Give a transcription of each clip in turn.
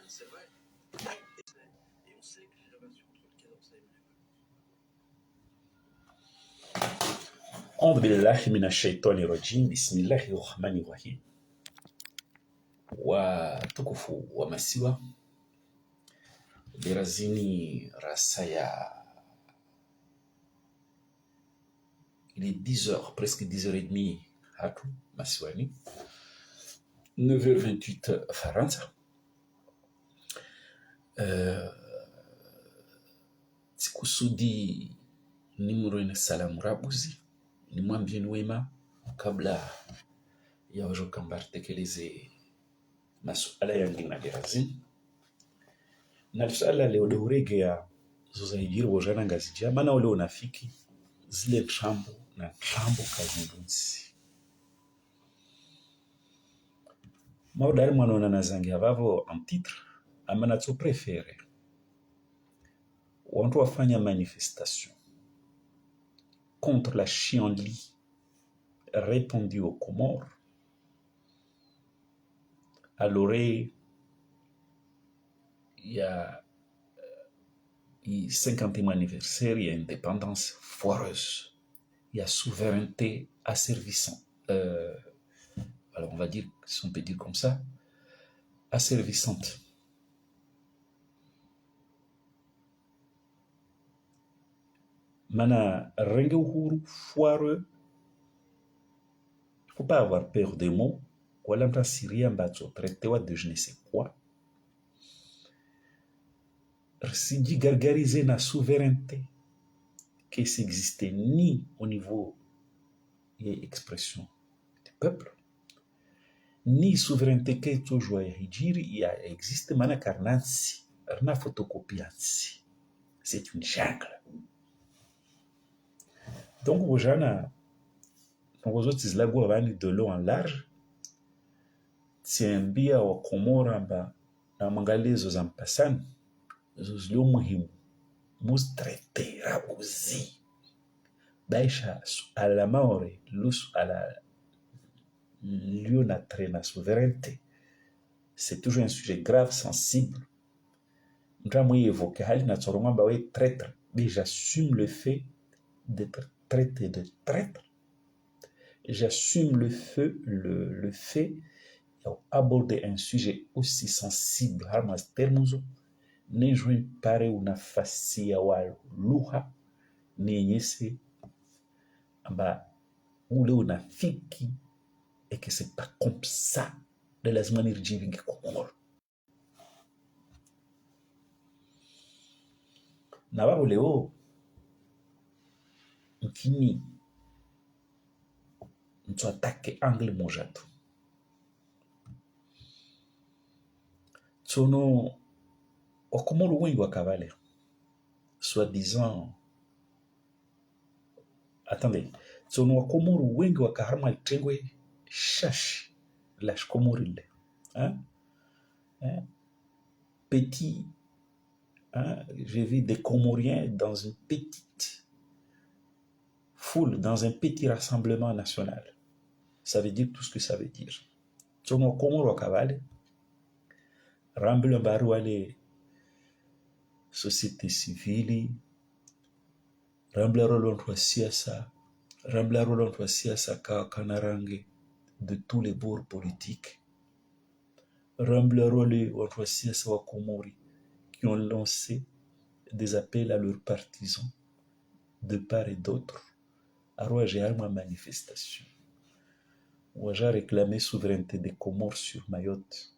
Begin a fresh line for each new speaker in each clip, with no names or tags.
أعوذ بالله من الشيطان الرجيم بسم الله الرحمن الرحيم watukufu wa masiwa Berazini Rasaya. Il est 10h, presque 10h30 hatu masiwani 9h28 Faransa. Sikusudi nimrene salamu rabuzi nimwambie wema kabla ya wajokamba tekeleze masuala yangi na Berazini. Na suala leo deurege ya zozaijiri wajana ngazijia maana ule unafiki zile trambo na trambo kazindunzi. Maudari mwanona nazangi avavo en titre amana to préféré. Wantu wafanya manifestation contre la chienlit répandue aux Comores à l'oreille il y a 50e anniversaire, il y a indépendance foireuse, il y a souveraineté asservissante. Alors on va dire, si on peut dire comme ça, asservissante. Mana renge uhuru foireux, il ne faut pas avoir peur des mots. Voilà mta Syria mbato traité de je ne sais quoi. Si gargariser la souveraineté qui n'existait ni au niveau et expression du peuple, ni souveraineté qui toujours existe mana karnansi, rna photocopiansi. C'est une jungle. Donc aux gens aux autres ils la de l'eau en large, tiambia wa Komora mba na mangalezo za mpasani zozilio muhimu mus traité rabuzi baisha à la maore lus à la lieu na trena souveraineté. C'est toujours un sujet grave, sensible. Moi évoqué hali na tsoroma ba we traître, mais j'assume le fait d'être traité de traître. J'assume le fait d'aborder un sujet aussi sensible harmas termuzo ne join pare una facia wa luha ne nyese amba ule unafiki et que c'est pas comme ça de la manière jivingi kokoro na babo leo mkini mtu atake angle moja tu tsono wakomoro wengi wakavale soi-disant. Attendez, tsono wakomoro wengi wakaharma tengwe shash lash komorile hein? Petit hein? J'ai vu des Comoriens dans une petite foule, dans un petit rassemblement national. Ça veut dire tout ce que ça veut dire. Tsono wakomoro wakavale rambule mbaru wale société civile, rambler l'entroi siasa kanarange de tous les bords politiques, rambler l'entroi siasa wa Komori qui ont lancé des appels à leurs partisans de part et d'autre à roger ma manifestation où j'ai réclamé souveraineté des Comores sur Mayotte.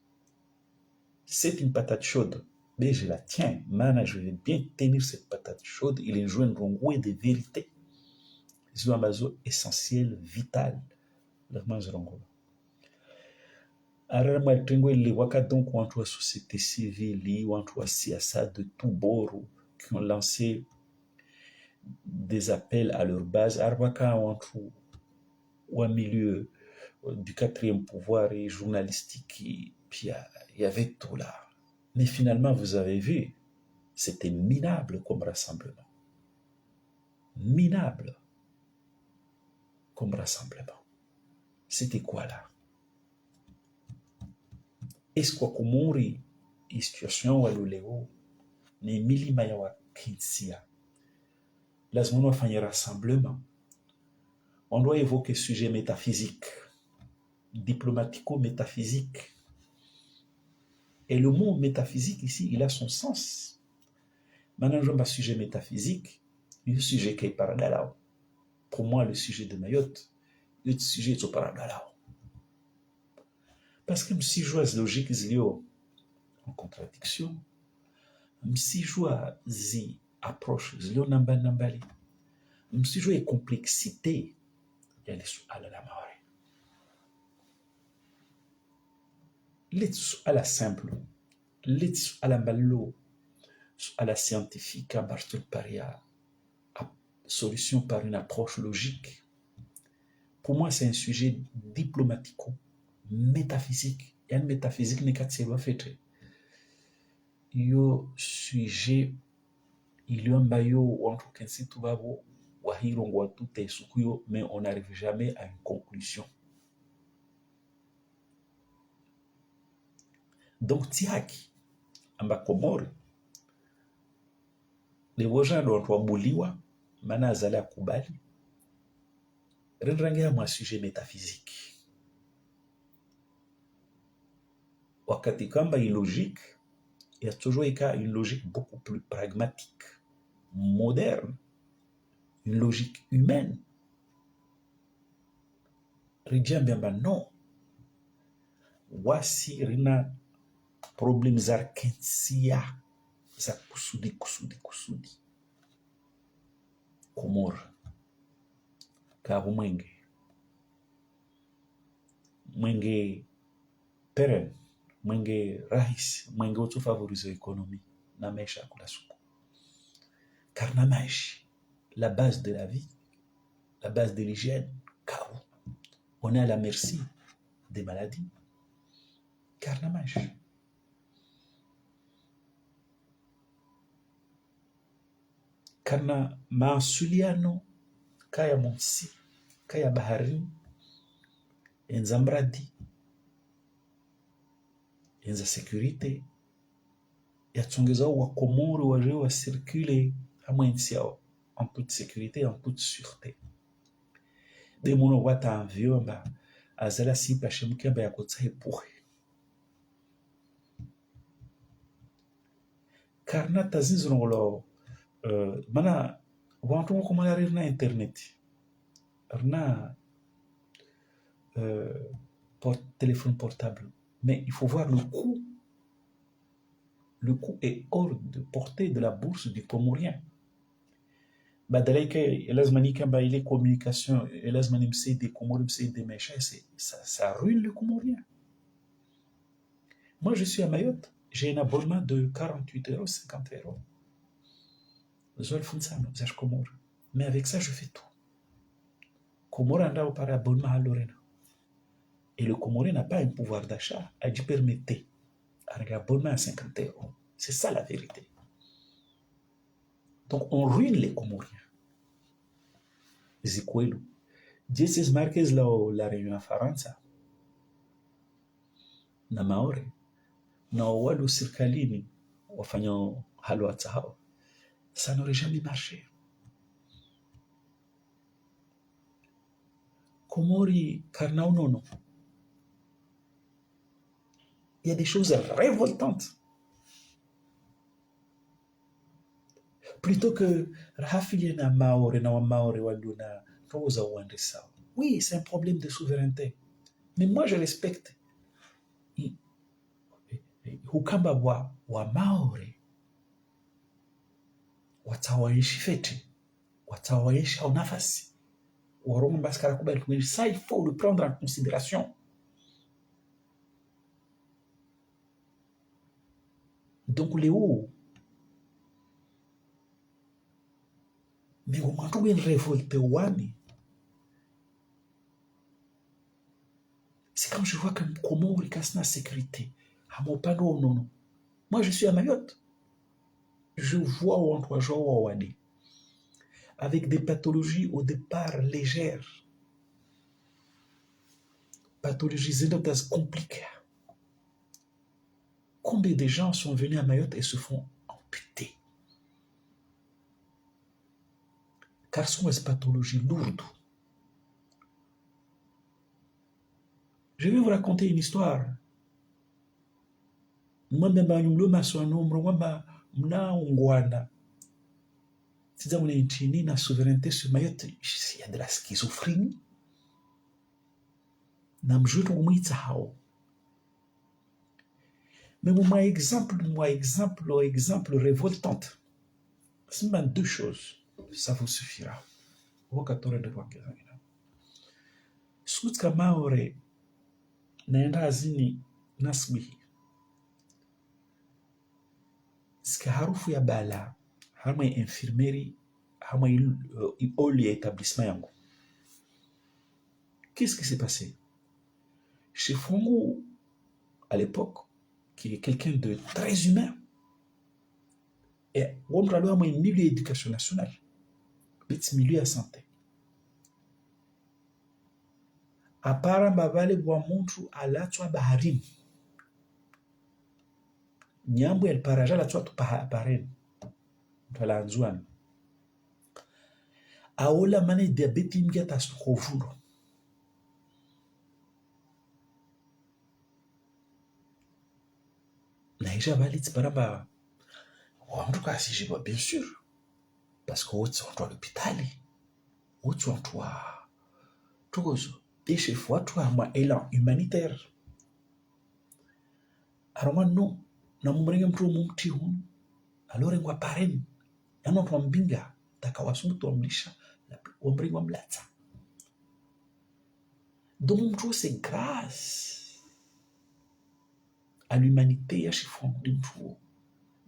C'est une patate chaude. Mais je la tiens, mana, je vais bien tenir cette patate chaude. Il est joué un rongoué de vérité. C'est un bazo essentiel, vital. Le mange rongo. Arama tengwe li waka donc entre la société civile, entre la siasa de tout bord qui ont lancé des appels à leur base. Arwaka entre au milieu du 4e pouvoir et journalistique, et puis il y avait tout là. Mais finalement, vous avez vu, c'était minable comme rassemblement. Minable comme rassemblement. C'était quoi là? Est-ce que Komori situation wa leo ni milima ya wakinsia. Lazima wafanye rassemblement. On doit évoquer sujet métaphysique, diplomatico-métaphysique. Et le mot métaphysique ici, il a son sens. Maintenant, je vais sujet métaphysique, le sujet qui est paradalao. Pour moi, le sujet de Mayotte, le sujet est au paradalao. Parce que si je vois logique, il y a en contradiction. Si je vois zi approche, il y a nambali. Si je vois complexité, il y a les sous à la mare. Les sous à la simple, les sous à la malo, à la scientifique, à Bartol Paria, solution par une approche logique. Pour moi, c'est un sujet diplomatico-métaphysique. Il y a une métaphysique négative à faire. Il y a un sujet, il y a un bayo, entre Kensi Tubabo, Wahirongo, tout est soukuyo, mais on n'arrive jamais à une conclusion. Donc, Tiaki, amba Komori, les wajans doivent wabouliwa, mana azali akubali, rendrangia moi sujet métaphysique. Wakati kamba illogique, il y a toujours une logique beaucoup plus pragmatique, moderne, une logique humaine. Rijambiamba non. Wasi rina problème zarkensia za kusudi. Komor. Kabu mwenge peren, mwenge rahis, mwenge otu favoriser l'économie na maisha kula suku. Karnamage, la base de la vie, la base de l'hygiène, kabu. On est à la merci des maladies. Karnamage. Karna masuliano kaya monsi, kaya baharini, enzambradi, enza sécurité, yatsongeza wa Komoro waje wa circuler amwensiao en toute sécurité, en toute sûreté. De mono wata envio mba azala si pashemke mba yakotsa epuhe. Karna tazinzolo mana wantu ko mala rina internet. Rina téléphone portable. Mais il faut voir le coût. Le coût est hors de portée de la bourse du Comorien. Badalaike, elazmani kamba ile communication, elazmani mse des Comoriens, mse des méchants, ça ruine le Comorien. Moi, je suis à Mayotte, j'ai un abonnement de 48 €, 50 €. Mais avec ça, je fais tout. Comore anda au par abonnement à Lorena. Et le Comorien n'a pas un pouvoir d'achat à lui permettre un abonnement à 50 €. C'est ça la vérité. Donc, on ruine les Comoriens. Zikwelu. Jesus Marquez la réunion à Faransa. Na Maore. Na walu sirkalini wafanya halwa tsahao. Ça n'aurait jamais marché. Komori Karnaunono. Il y a des choses révoltantes. Plutôt que Rafili na Maore na Maore waluna Rosa Wandrisa. Oui, c'est un problème de souveraineté. Mais moi, je respecte. Hukamba wa Maore. Watawaishi fete. Watawaishi au nafasi. Ça, il faut le prendre en considération. Donc, les hauts. Mais au moment où il révolte, c'est quand je vois que comment on casse la sécurité. Moi, je suis à Mayotte. Je vois où on doit jouer avec des pathologies au départ légères. Pathologies compliquées. Combien de gens sont venus à Mayotte et se font amputer? Car ce sont des pathologies lourdes. Je vais vous raconter une histoire. Moi-même, la souveraineté sur Mayotte, il y a de la schizophrénie. Mais moi, exemple révoltante. C'est même deux choses. Ça vous suffira. Sutka maore naenda azini nasbihi. Sika harufu ya bala hama infirmerie hama oli ya établissement yangu. Qu'est-ce qui s'est passé? Chez Fongo, à l'époque, qui est quelqu'un de très humain, et on a un milieu d'éducation nationale, un milieu de santé. Apara mbavale wa mtu alatwa baharini. Nyambu ya paraja alatwa tu baharini. Mtala anzuani. Aola mane diabeti mgeta sukhovuro. Naija valiti paramba. En tout cas, si je vois bien sûr. Parce que autres sont à l'hôpital. Autres sont à tout ça. Et chez fois, toi, moi, élan humanitaire. Alors moi, non. Na mumrenga mtu mumti hunu. Alors ngwa pareni. Yana mtu mbinga. Takawasumu tu amlisha. Wambrenga mlata. Donc mtu c'est grâce à l'humanité ya chifon de mtu.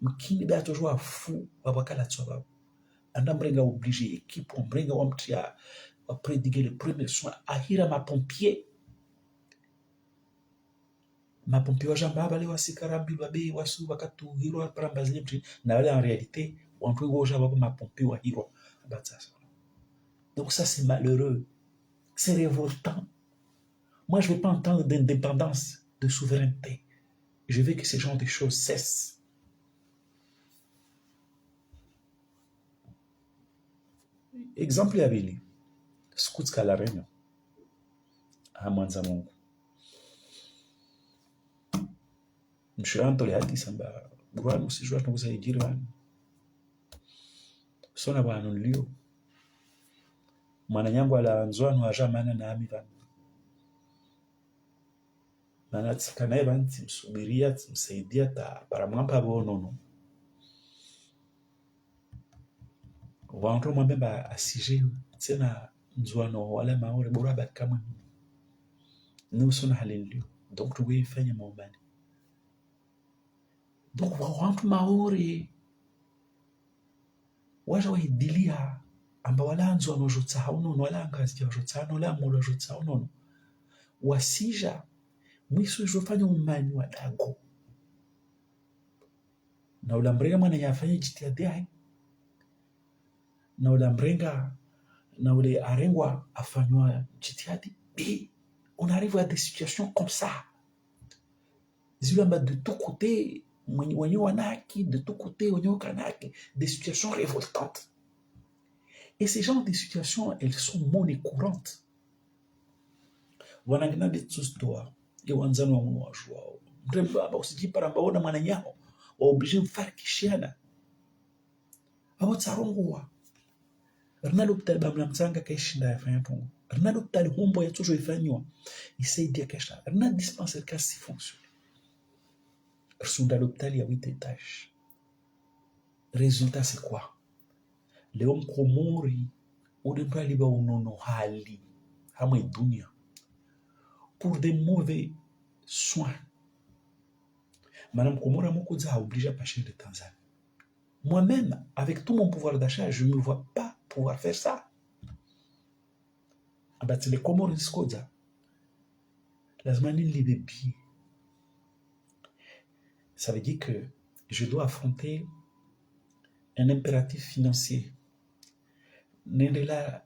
Mkini bea toujours à fou. Wabakala tsoba. Anda mrenga obligé équipe. Mrenga wamtia. Va prédiguer le premier soin. Ahira ma pompier. Ma pompier wa jamba bale wasikarambi babe wasu bakatu hiro paramba zimti na wale en réalité on peut goja baba ma pompier wa hiro abatsa. Donc ça c'est malheureux. C'est révoltant. Moi je veux pas entendre d'indépendance, de souveraineté. Je veux que ce genre de choses cessent. Exemple ya bili. Scouts à la Réunion. À Manzamongo. Mshiranto le hati samba buruanu sijua tukusaidia wanu sona bwana nlio mwana nyangu ala nzwanu aja mana na ami vanu mana tsikana eba msubiria msaidia ta para mwamba bonono wanto mwambemba asije tena nzwano wala maore buraba kama nous sona halilio donc tuwe fanya maombani. Donc wantu maore waja waidilia amba walanzo wanojotsa unono wala ngazi jotsa no la mulo jotsa unono wasija mwiso jofanya umani wa dago na ulamrenga mwana yafanya jitihada hai na ulamrenga na ule arengwa afanywa jitihada et on arrive à des situations comme ça zilamba de tout côté de tout côté, des situations révoltantes. Et ces genres de situations, elles sont monnaie courante. Wanangina betsustoa, et wanzano wa mwa mremba ba usiji paramba ona mwana nyao, wa oblige mfarikishiana. Abo tsarongoa. Rna l'hôpital ba mlamtsanga kaishinda yafanya tongo. Rna l'hôpital humbo ya toujours ifanywa. Isaidia kaisha. Rna dispensaire kasi fonctionne. Sont à l'hôpital, il y a 8 étages. Résultat, c'est quoi? Les hommes komori, ou de pas liba unono hali, hamwe dunia, pour des mauvais soins. Madame Komora Mokoza a obligé à passer de Tanzanie. Moi-même, avec tout mon pouvoir d'achat, je ne me vois pas pouvoir faire ça. C'est les Comores Skoza. La Zmanine libe billets. Ça veut dire que je dois affronter un impératif financier. Nendela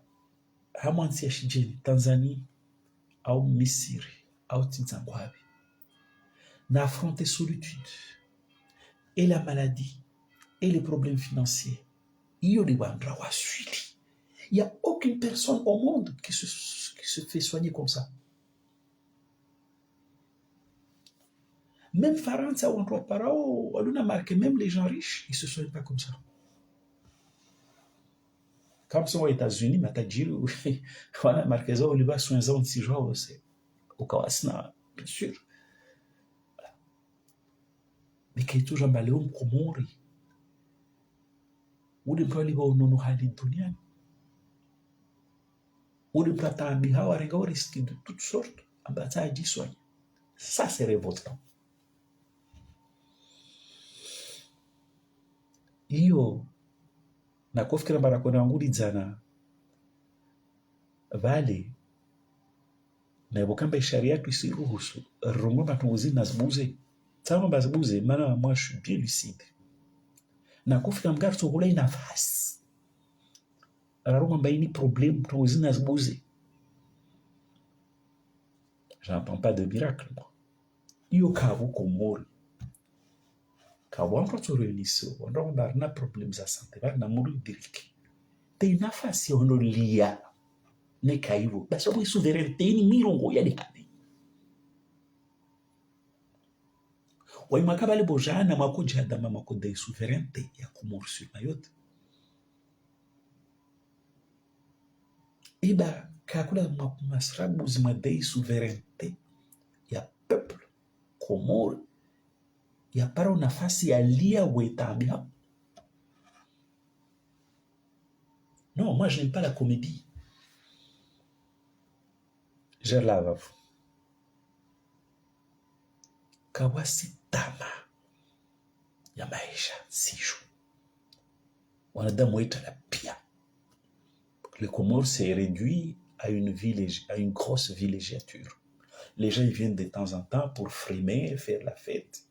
Hamansi Ashijeni, Tanzanie, au Misiri, au Tinzangwabi. Na affronter solitude. et la maladie et les problèmes financiers. Il n'y a aucune personne au monde qui se fait soigner comme ça. Même Faransa ou encore Parao, on a marqué, même les gens riches, ils ne se soignent pas comme ça. Comme ça aux États-Unis, on a marqué ça, on a soin de 6 jours aussi. Au Kawasna, bien sûr. Mais qui est toujours malé au Komori. Ou de quoi liba onono hali duniani. Ou de plata ambiha wa renga au risque de toutes sortes. Ambata a dit soigne. Ça, c'est révoltant. Iyo, na kufikira barakona nguri dzana vale na ibokamba sharia yetu isiruhusu rongo matunguzi na zibuze tama bazibuze maana moi je suis bien lucide na kufikira mgarto hula nafasi rongo mbaini problem tunguzi na zibuze. J'entends pas de miracle moi. Iyo kavu komori kawanto to reuniso rongo barna problem za santé barna muri diriki te nafasi ono lia ne kaivo basi bo souveraineté ni mirongo ya dihadi wa makabale bojana makuja dama makude souveraineté ya Comores sur Mayotte iba kakula masrabu zimadei souveraineté ya peuple Comores ya para nafasi ya lia wetambia. Non, moi je n'aime pas la comédie. Je lave. Kawasi tama ya maisha siju. Wanadamu wetu la pia. Le Comores s'est réduit à une grosse villégiature. Les gens ils viennent de temps en temps pour frimer, faire la fête.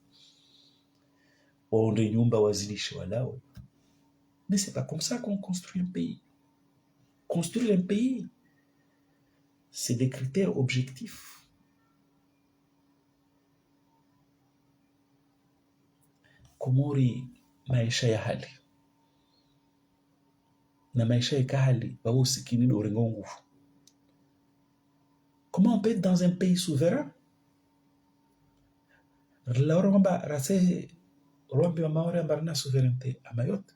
Mais c'est pas comme ça qu'on construit un pays. Construire un pays, c'est des critères objectifs. Komori maisha ya hali. Na maisha ya kahali, babo sikini do rengo ngufu. Comment on peut être dans un pays souverain? La oromba rase rombi wa maore ambarina souveraineté à Mayotte.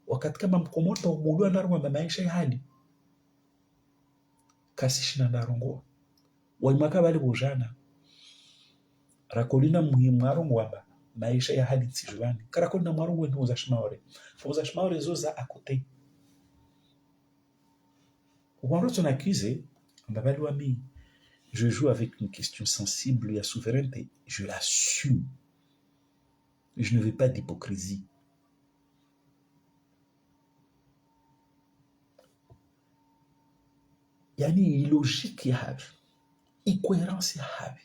Wakati kama mkomota umudua narwa maisha ya hali. Kasi shina narongo. Waimaka bali bojana. Rakolina muhimu arongo wamba. Maisha ya hali tsijuani. Karakolina marongo ni uzashimaore. Uzashimaore zoza à côté. Quand on accuse, je joue avec une question sensible et à souveraineté. Je l'assume. Je ne veux pas d'hypocrisie. Yani illogique ya habi. Incohérence ya habi.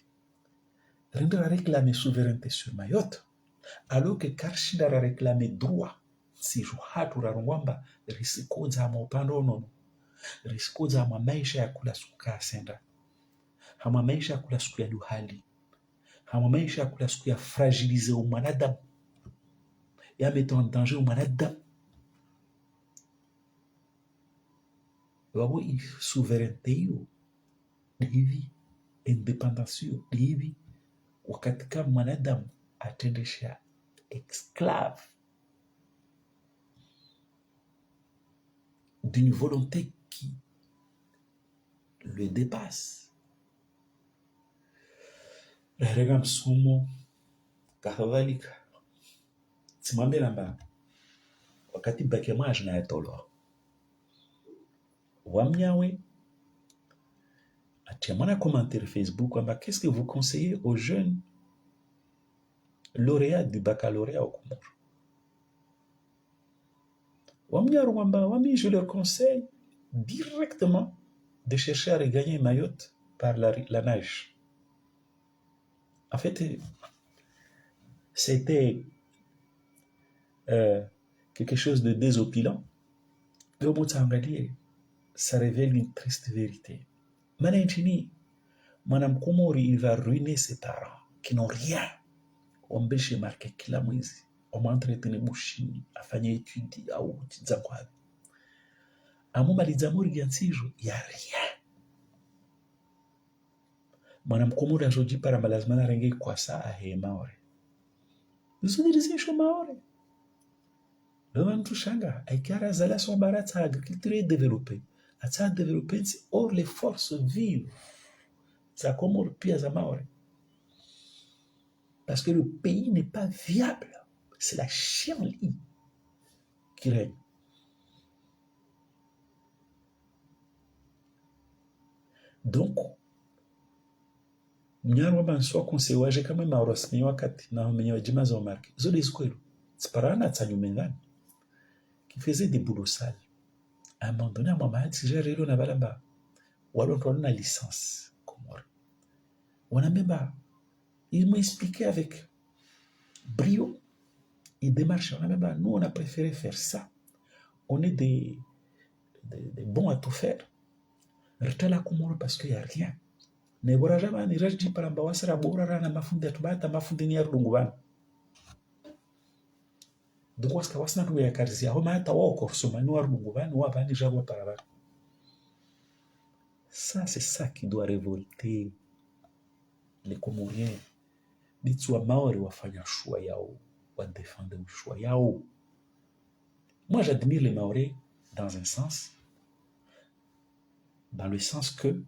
Rendra réclamer souveraineté sur Mayotte, alors que Karshidara réclamer droit. Si je hatu rarungwamba, risiko za maupando nono. Risiko za maisha ya kula siku kasenda. Hama maisha ya kula siku ya duhali. Hama maisha ya kula siku ya fragiliser mwanadamu. Ya mettre en danger mwanadamu. Wabo souveraineté yo. Hivi independence yo. Hivi wakati kama mwanadamu atendesha esclave d'une volonté qui le dépasse. Rega msomo kadhalika simambe namba wakati bakemaje na yatolo wamnyawe atiamana commentaire Facebook kwamba qu'est-ce que vous conseillez aux jeunes lauréats du baccalauréat au Comores? Wamnyaru kwamba wami je leur conseille directement de chercher à regagner Mayotte par la nage. En fait, c'était quelque chose de désopilant. Mais au bout de ça révèle une triste vérité. Manentini, Madame Komori, il va ruiner ses parents qui n'ont rien. Ombeshe marke kila mwezi. wamwantretene bushini afanye étude au tidza kwapi amumaliza muri gansijo ya rien mwana mkomuri ajoji para malazima na renge kwa saa ahema ore zunirizisho maore Devant tout changa, Aikara Zala son barat agriculture développée. A développé or les forces vives. Ça comme pire à Maore. Parce que le pays n'est pas viable. C'est la chienlit qui règne. Donc, mnyarwa banso konsewaje kama maurosmi wakati na mwenyewe jima za marque. Zole square. Sparana tsanyumengani. Qui faisait des boulots sales. À un moment donné, à Mohamed, si j'ai réussi à balamba, ou alors on a une licence. On a même pas. Il m'a expliqué avec brio. Il démarche. On a même pas. Nous, on a préféré faire ça. On est des bons à tout faire. Retala kumoro parce qu'il n'y a rien. Nebora jama ni rajdi paramba wasara bora rana mafundi atubata mafundi ni arungubana. Donc, wasna tuwe ya karizia. Homa hata wako soma ni arungubana wapa ni jagwa parabara. Ça, c'est ça qui doit révolter les Comoriens. Bitwa Maori wafanya choix yao, wa défendre le choix yao. Moi, j'admire les Maoris dans un sens, dans le sens que,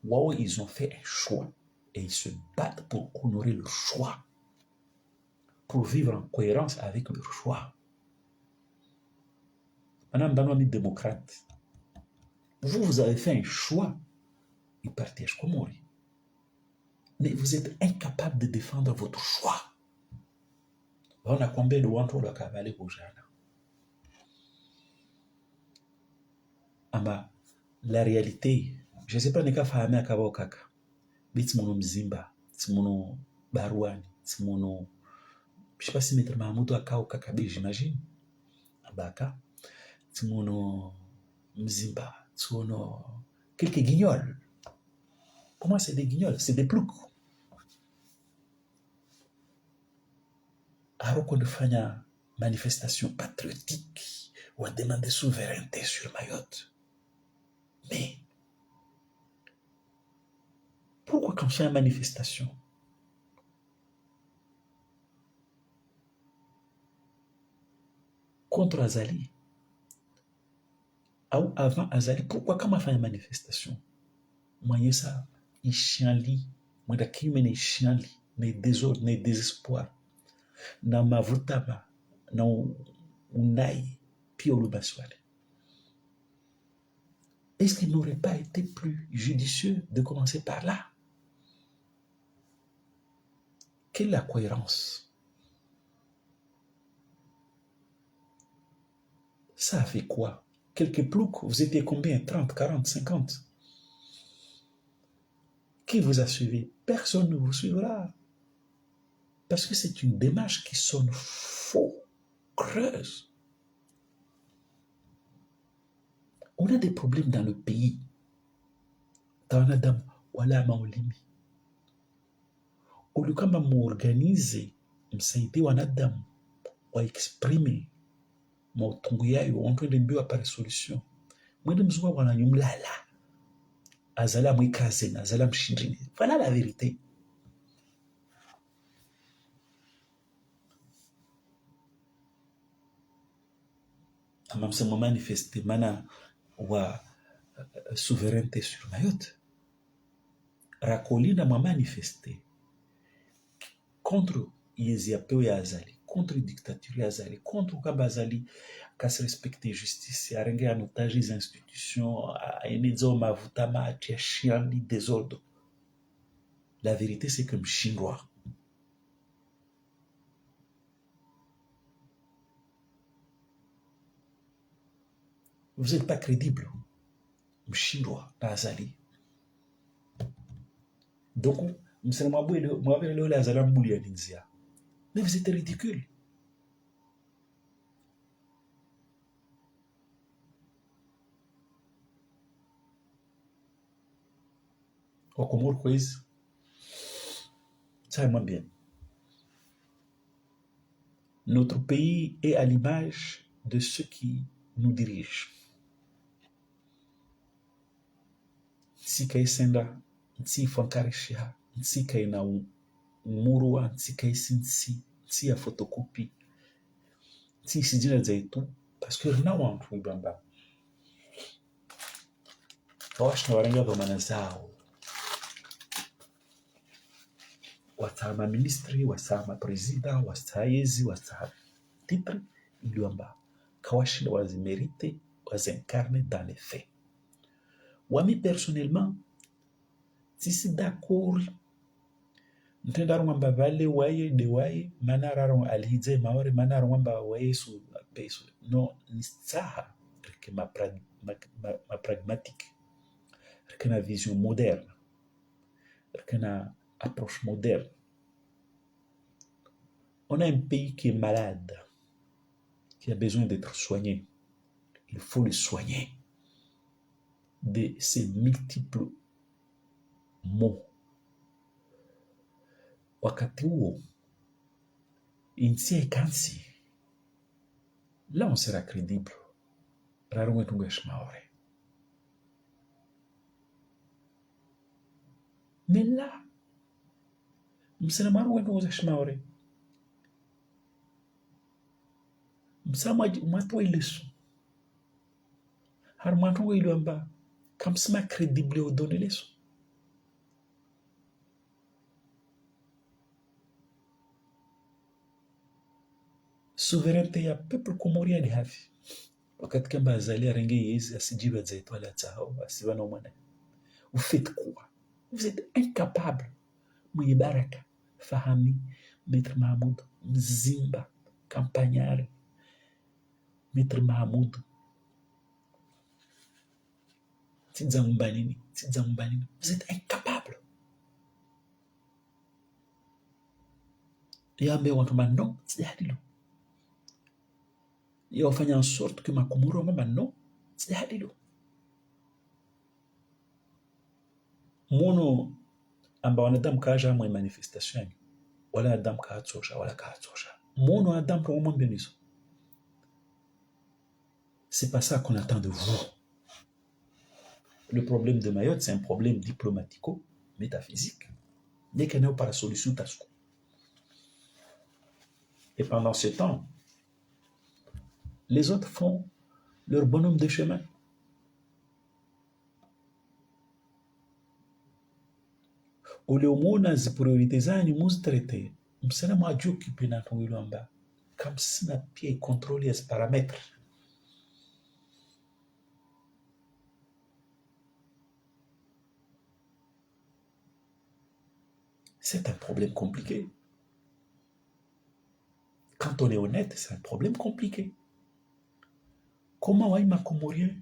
wow, ils ont fait un choix et ils se battent pour honorer leur choix, pour vivre en cohérence avec leur choix. Madame Banoami démocrate, vous avez fait un choix, ils partagent Comori. Mais vous êtes incapable de défendre votre choix. On a combien de wanto la cavale au jardin? Ama la réalité, je ne sais pas ne ka fahame akaba kaka. Bit mono mzimba, timono barouani, timono je sais pas si maître Mahmoud akao kaka be j'imagine. Abaka timono mzimba, timono quelques guignols. Comment c'est des guignols? C'est des ploucs. Alors qu'on fait une manifestation patriotique ou à demander souveraineté sur Mayotte. Mais pourquoi quand on fait une manifestation contre Azali ou avant Azali, pourquoi quand on fait une manifestation moi ça il chianli moi d'accord mais il chianli mais désordre mais désespoir na mavutama na unai pio lubaswale. Est-ce qu'il n'aurait pas été plus judicieux de commencer par là? Quelle est la cohérence? Ça a fait quoi? Quelques ploucs, vous étiez combien? 30, 40, 50? Qui vous a suivi? Personne ne vous suivra. Parce que c'est une démarche qui sonne faux, creuse. On a des problèmes dans le pays. Dans Adam, voilà maolimi. Au lieu de m'organiser, m'saider wanadamu, wa exprimer, mautungu yayo, on peut de par solution. Moi, je me souviens wana nyumlala. Azala mwikazen, azala mshindrini. Voilà la vérité. Amam se mo manifester mana wa souveraineté sur Mayotte. Rakolina m'a manifesté contre Yeziapeo ya Azali, contre dictature ya Azali, contre Kabazali, qu'à se respecter justice, à rendre en otage les institutions, à aimer mavutama, à chiali désordre. La vérité, c'est que Mchindwa. Vous n'êtes pas crédible. Mchindwa, Azali. Donc, mais vous êtes ridicule. Au Comore quiz, ça est moins bien. Notre pays est à l'image de ceux qui nous dirigent. Nsi kai senda, nsi fankarisha, nsi kai na umurua, nsi kai sinsi, nsi ya photocopie, nsi sijina zaitu, parce que na wantu ibamba. Wash na warenga domana zao. Wasama ministri, wasama presida, wasaezi, wasama titre, iliwamba. Kawashi na wazimerite, wazincarne dans les faits. Wami personnellement, si c'est d'accord, ntendaro ngamba vale waye de waye, manararo alhidze maore, manaro ngamba waye su peso. Non, nisaha, que ma pragmatique, que ma vision moderne, que ma approche moderne. On a un pays qui est malade, qui a besoin d'être soigné. Il faut le soigner de ces multiples maux. Wakati huo, insi ekansi, là on sera crédible. Rarunga tungesh maore. Mais là, msana marunga tungesh maore. Msama matwa ilesu. Har matwa iluamba. Comme ça, crédible au donner les sons. Souveraineté ya peuple komoria ni hafi. Wakati kamba azali arenge yezi asijiba zetu ala tsao asiba na mwana. Vous faites quoi? Vous êtes incapable. Mwenye baraka, Fahami, Maître Mahmoud, Mzimba, Campagnard, Maître Mahmoud. Tizambanini. Vous êtes incapable. Et ambe wantuma non, c'est hadilo. Et on fait en sorte que ma komoro mama non, c'est hadilo. Mono amba wanadamu kaja mwe manifestation wala adam kaatosha wala kaatosha. Mono adam pour moi beniso. C'est pas ça qu'on attend de vous. Le problème de Mayotte, c'est un problème diplomatico-métaphysique. Dès qu'il n'y a pas la solution, tasco. Et pendant ce temps, les autres font leur bonhomme de chemin. Oleomona zi priorité zani muzitraité. Msana mwaji occupé na tongilo amba. Comme si na pied contrôler ce paramètre. C'est un problème compliqué. Quand on est honnête, c'est un problème compliqué. Comment wa makomorien,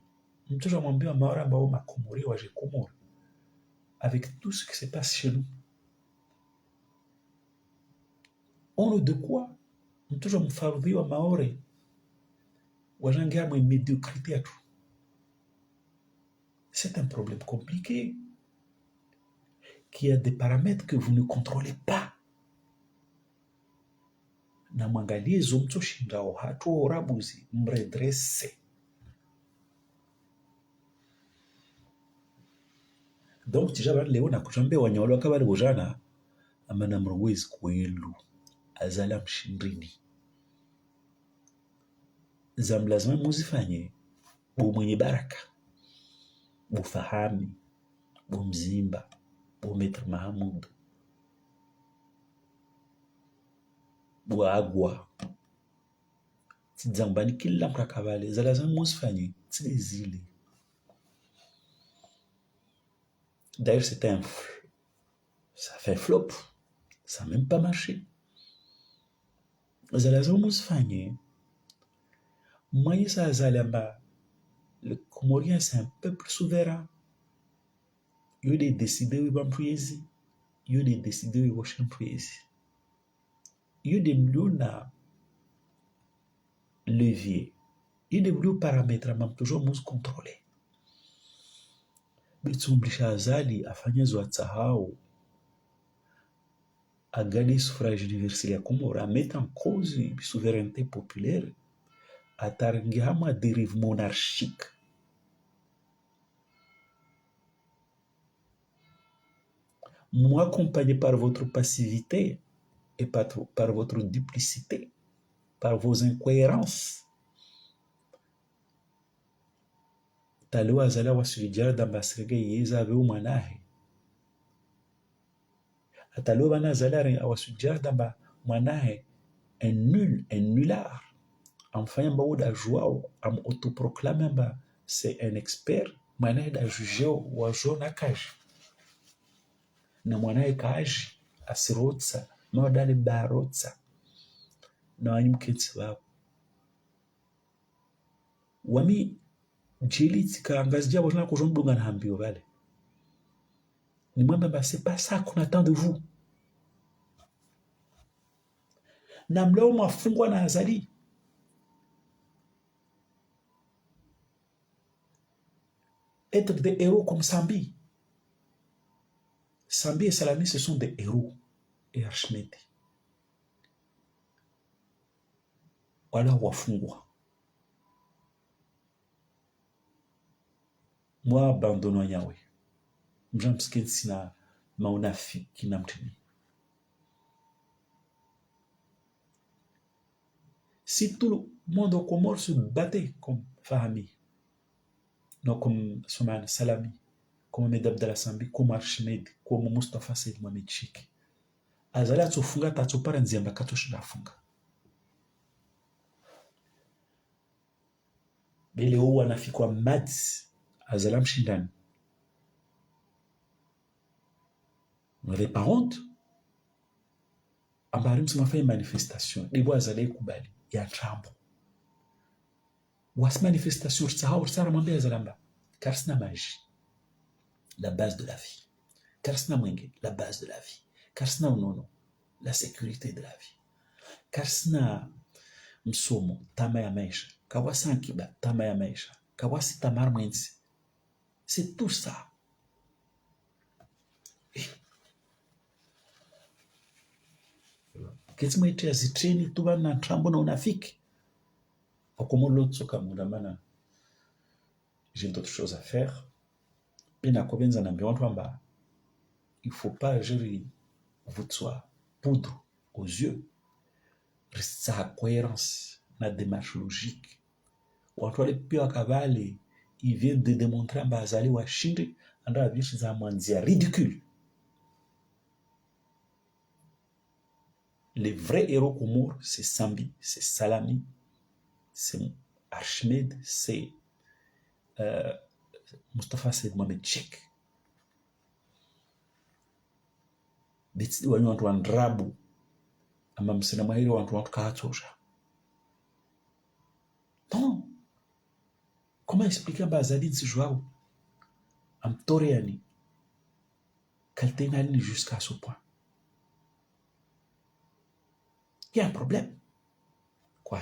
mtoto mwambia maora ambao makomori waje Komoro avec tout ce qui se passe chez nous. On de quoi mtoto mfadhi wa maore wajangia mwe médiocrité à tout. C'est un problème compliqué qui a des paramètres que vous ne contrôlez pas. Na mwangalie zomto shindao hatu orabuzi mredresse. Donc tijaba leo na kuchambia wanyolo kabali bojana amana mrwezi kwelu azala mshindrini. Zamlazima muzifanye bu mwenye baraka, bu Fahami, bu Mzimba, bu Maître Mahmoud, bu Agwa. Tizambani kila mkakabale zalazima muzifanye tizile. D'ailleurs, ça fait un flop. Ça n'a même pas marché. Zalazima muzifanye. Maïsa Zalamba, le Comorien, c'est un peuple souverain. Il y a décidé où il va prier. Il y a décidé où il va prier. Il y a des millions de leviers. Il y a des millions de paramètres à toujours nous contrôler. Mais tu obligé à Zali à faire des ouatsahao. agadi suffrage universel ya Comore, à mettre en cause la souveraineté populaire, à tarangihama dérive monarchique. Moi, accompagné par votre passivité et par votre duplicité, par vos incohérences, talo azala wasujara dambasrege yeza ave umanahe. Atalo bana azala wasujara damba manahe un nul, un nulard. Enfin, yamba ou joie am autoproclamé ba c'est un expert, manahe da juge wa jona kaji. Na mwanae kaji asirotsa na wadale barotsa na wanyumketsi wao wami jili tika ngazi diabo tana kujondunga na hambio vale ni mwamba ba c'est pas ça qu'on attend de vous na mleo mafungwa na azali être des héros comme Sambi. Sambi et Salami, ce sont des héros et Archimède. Wala wafungwa. Moi, abandonne Yahweh. Mjamsken sina maunafi kinamtini. Si tout le monde au Comore se battait comme Fahmi, non comme Souman Salami, comme Ahmed Abdallah Sambi, comme Archimède, comme Mustafa Said Mohamed Chik, azala tsofunga tatsopara nziamba katoshinda funga. Bele ou anafikwa mads azala mshindani. Vous n'avez pas honte? Ambarim se m'a fait une manifestation. Les voix azala kubali ya trambo. Was manifestation tsahau sara mambe azalamba. Karsna magie, la base de la vie. Karsna mwenge, la base de la vie. Karsna unono, la sécurité de la vie. Karsna msomo, tama ya maisha. Kawasi ankiba, tama ya maisha. Kawasi tamar mwenzi. C'est tout ça. Qu'est-ce que tu as dit? Tu vas dans trambo na unafiki. Comment l'autre soka mudamana. J'ai d'autres choses à faire. Et na kobenza na mbionto il faut pas gérer votre poudre aux yeux. Sa cohérence, la démarche logique. Ou entre les pires cavales, il vient de démontrer à Bazali ou à Chinde, en la vie, c'est un mandia ridicule. Les vrais héros Comores, c'est Sambi, c'est Salami, c'est Archimède, c'est Mustafa Said Mohamed Chek. Betsi wani wantu wandrabu ama msina mahiri wantu kaatosha. Non. Comment expliquer Bazali de ce joie en Toréani Kaltenani jusqu'à ce point? Il y a un problème. Quoi,